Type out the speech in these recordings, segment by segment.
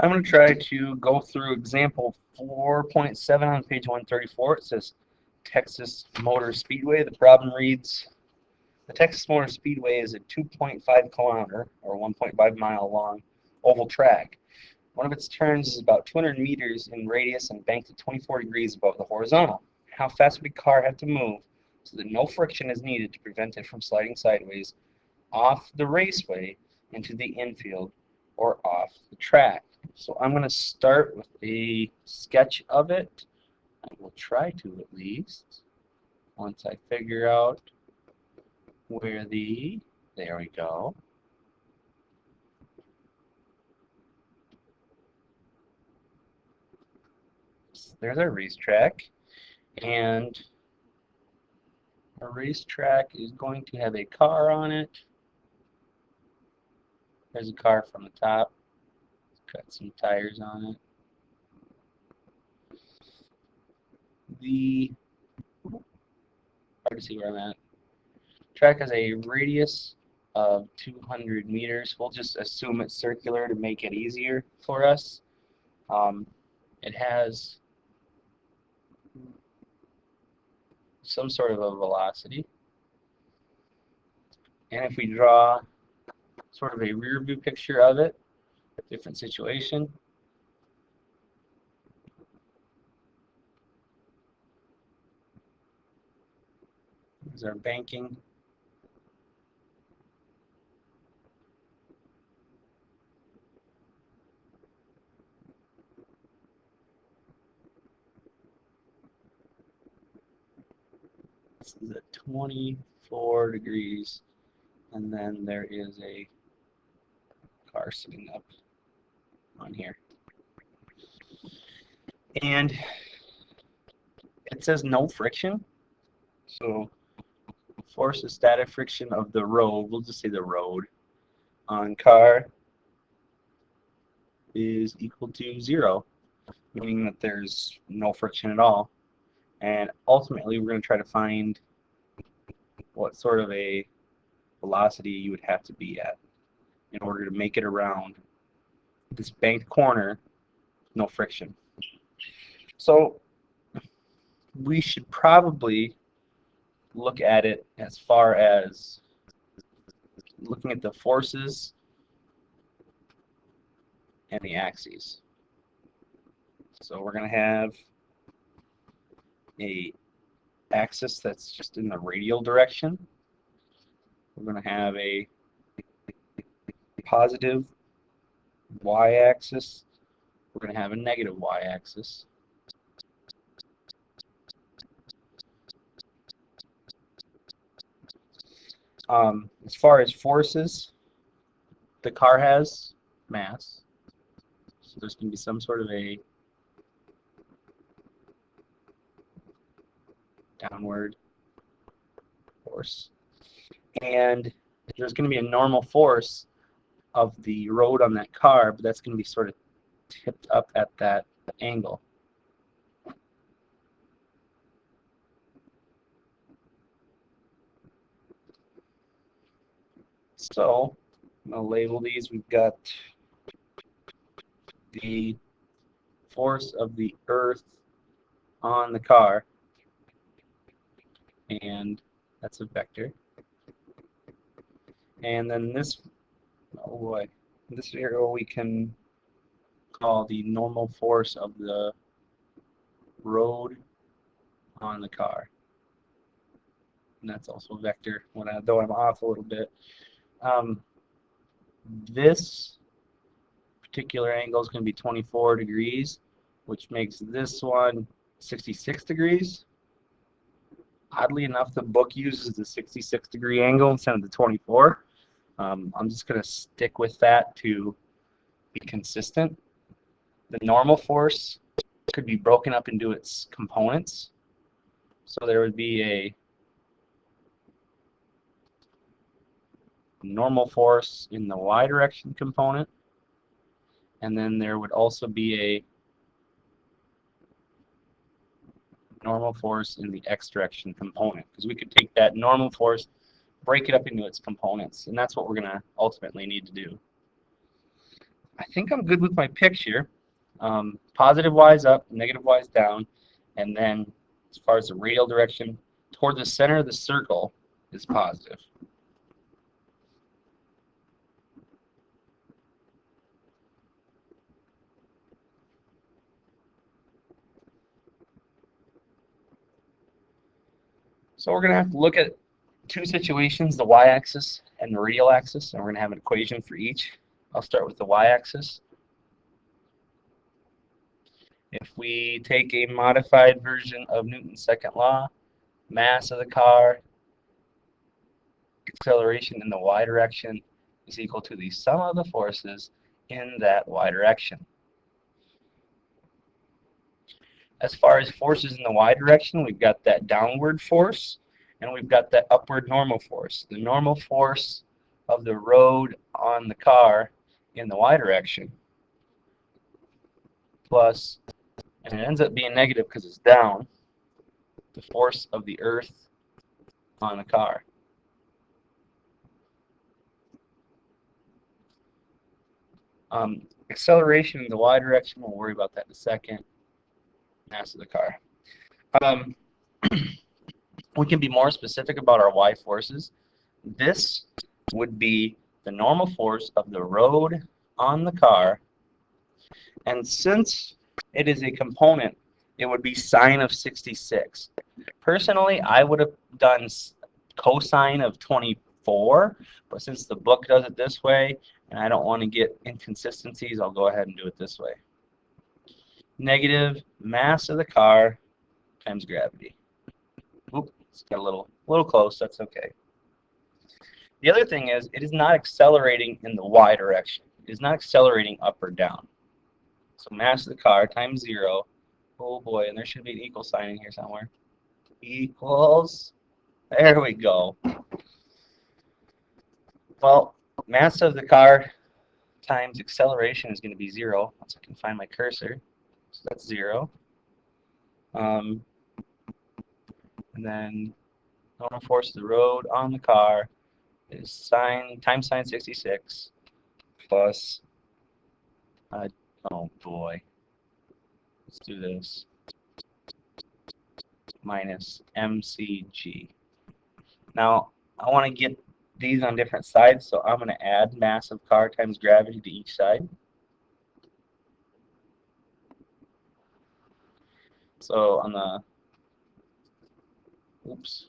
I'm going to try to go through example 4.7 on page 134. It says Texas Motor Speedway. The problem reads, the Texas Motor Speedway is a 2.5 kilometer or 1.5 mile long oval track. One of its turns is about 200 meters in radius and banked at 24 degrees above the horizontal. How fast would a car have to move so that no friction is needed to prevent it from sliding sideways off the raceway into the infield or off the track? So I'm going to start with a sketch of it. I will try to, at least, once I figure out where there we go. There's our racetrack, and a racetrack is going to have a car on it. There's a car from the top. It's got some tires on it. Hard to see where I'm at. Track has a radius of 200 meters. We'll just assume it's circular to make it easier for us. It has some sort of a velocity. And if we draw sort of a rear view picture of it, different situation. Here's our banking. This is at 24 degrees, and then there is a car sitting up on here. And it says no friction, so force is static friction of the road, we'll just say the road, on car is equal to 0, meaning that there's no friction at all. And ultimately we're going to try to find what sort of a velocity you would have to be at in order to make it around this banked corner, no friction. So we should probably look at it as far as looking at the forces and the axes. So we're going to have a axis that's just in the radial direction. We're going to have a positive y-axis. We're going to have a negative y-axis. As far as forces, the car has mass, so there's going to be some sort of a downward force, and there's going to be a normal force of the road on that car, but that's going to be sort of tipped up at that angle. So I'm going to label these. We've got the force of the earth on the car, and that's a vector. And then this, oh boy, this arrow we can call the normal force of the road on the car, and that's also a vector, though I'm off a little bit. This particular angle is going to be 24 degrees, which makes this one 66 degrees. Oddly enough, the book uses the 66 degree angle instead of the 24. I'm just going to stick with that to be consistent. The normal force could be broken up into its components. So there would be a normal force in the y direction component, and then there would also be a normal force in the x direction component, because we could take that normal force, break it up into its components, and that's what we're going to ultimately need to do. I think I'm good with my picture. Positive wise up, negative wise down, and then as far as the radial direction, toward the center of the circle is positive. So we're going to have to look at two situations, the y-axis and the radial axis, and we're going to have an equation for each. I'll start with the y-axis. If we take a modified version of Newton's second law, mass of the car, acceleration in the y direction is equal to the sum of the forces in that y direction. As far as forces in the y direction, we've got that downward force and we've got that upward normal force. The normal force of the road on the car in the y direction plus, and it ends up being negative because it's down, the force of the earth on the car. Acceleration in the y direction, we'll worry about that in a second. Mass of the car. We can be more specific about our y forces. This would be the normal force of the road on the car, and since it is a component, it would be sine of 66. Personally, I would have done cosine of 24, but since the book does it this way, and I don't want to get inconsistencies, I'll go ahead and do it this way. Negative mass of the car times gravity. Oop, it's got a little close, that's okay. The other thing is, it is not accelerating in the y direction. It is not accelerating up or down. So mass of the car times 0. Oh boy, and there should be an equal sign in here somewhere. Equals, there we go. Well, mass of the car times acceleration is going to be 0. Once I can find my cursor. So that's 0. And then normal force of the road on the car is times sine 66 plus, oh boy, let's do this, minus mcg. Now, I want to get these on different sides, so I'm going to add mass of car times gravity to each side. So on the, oops,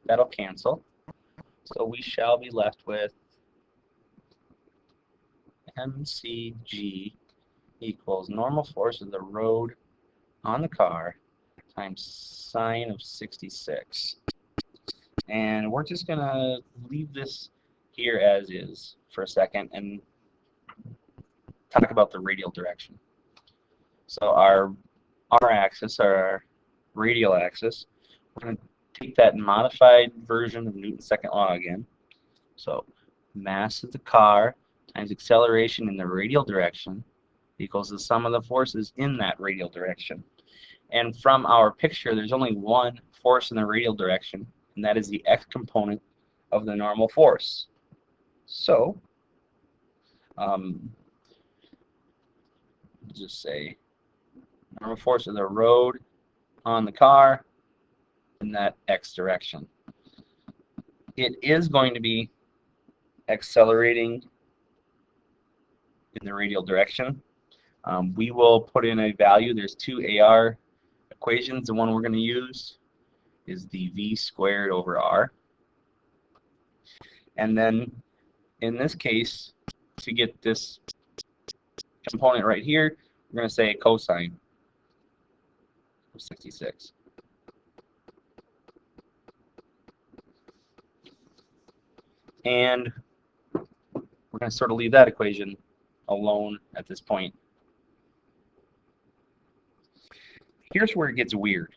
that'll cancel. So we shall be left with mcg equals normal force of the road on the car times sine of 66. And we're just going to leave this here as is for a second and talk about the radial direction. So our axis, our radial axis, we're going to take that modified version of Newton's second law again. So mass of the car times acceleration in the radial direction equals the sum of the forces in that radial direction. And from our picture, there's only one force in the radial direction, and that is the x component of the normal force. So, just say normal force of the road on the car in that x direction. It is going to be accelerating in the radial direction. We will put in a value. There's two AR equations. The one we're going to use is the v squared over r. And then in this case, to get this component right here, we're going to say cosine of 66. And we're going to sort of leave that equation alone at this point. Here's where it gets weird.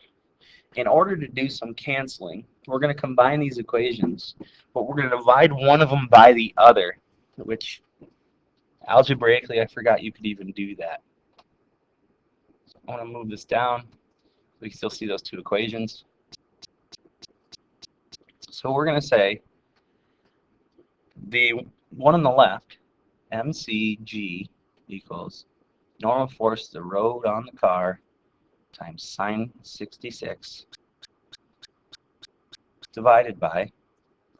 In order to do some canceling, we're going to combine these equations, but we're going to divide one of them by the other, which algebraically I forgot you could even do that. So I want to move this down so we can still see those two equations. So we're going to say the one on the left, mcg equals normal force of the road on the car times sine 66 divided by,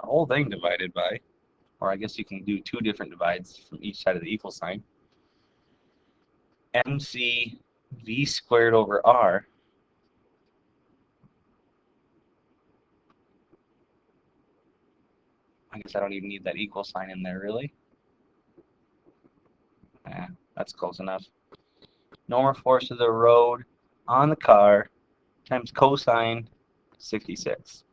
the whole thing divided by, or I guess you can do two different divides from each side of the equal sign, mc v squared over r I guess I don't even need that equal sign in there, really. Yeah, that's close enough. Normal force of the road on the car times cosine 66.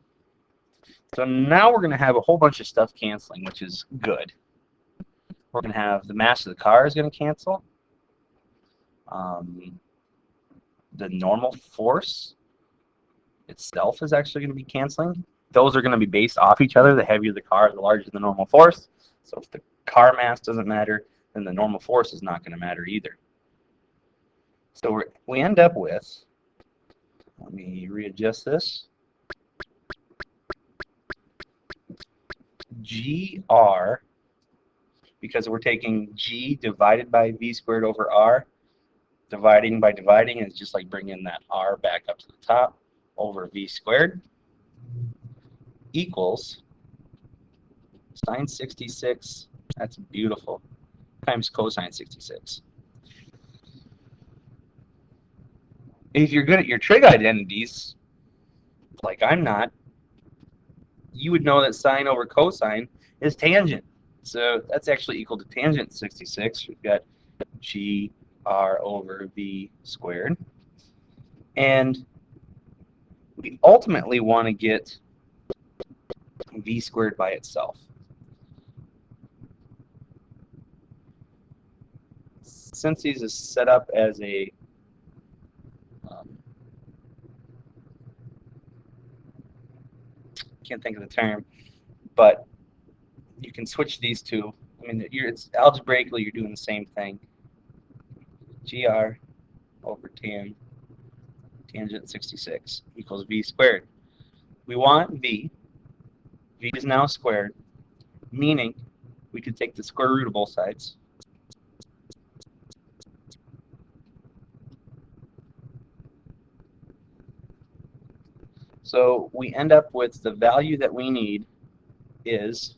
So now we're going to have a whole bunch of stuff canceling, which is good. We're going to have the mass of the car is going to cancel. The normal force itself is actually going to be canceling. Those are going to be based off each other. The heavier the car, the larger the normal force. So if the car mass doesn't matter, then the normal force is not going to matter either. So we end up with, let me readjust this, GR, because we're taking G divided by V squared over R. Dividing by dividing is just like bringing that R back up to the top over V squared equals sine 66, that's beautiful, times cosine 66. If you're good at your trig identities, like I'm not, you would know that sine over cosine is tangent. So that's actually equal to tangent 66. We've got GR over V squared. And we ultimately want to get V squared by itself. Since these is set up as a can't think of the term, but you can switch these two. I mean, it's algebraically you're doing the same thing. GR over tangent 66 equals V squared. We want V. V is now squared, meaning we could take the square root of both sides. So we end up with the value that we need is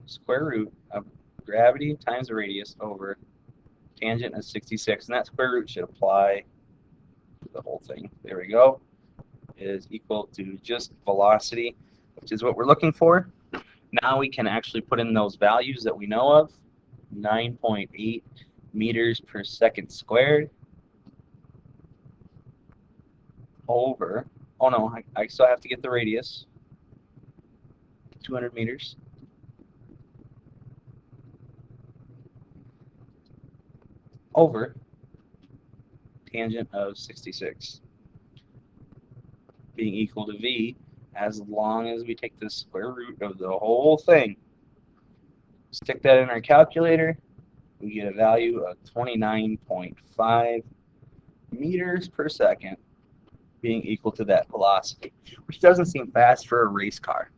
square root of gravity times the radius over tangent of 66. And that square root should apply to the whole thing. There we go. Is equal to just velocity, which is what we're looking for. Now we can actually put in those values that we know of. 9.8 meters per second squared over, oh no, I still have to get the radius, 200 meters, over tangent of 66 being equal to V, as long as we take the square root of the whole thing. Stick that in our calculator, we get a value of 29.5 meters per second being equal to that velocity, which doesn't seem fast for a race car.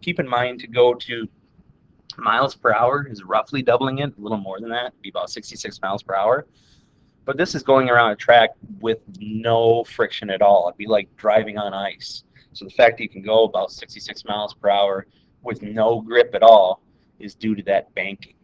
Keep in mind to go to miles per hour is roughly doubling it, a little more than that, it'd be about 66 miles per hour. But this is going around a track with no friction at all. It'd be like driving on ice. So the fact that you can go about 66 miles per hour with no grip at all is due to that banking.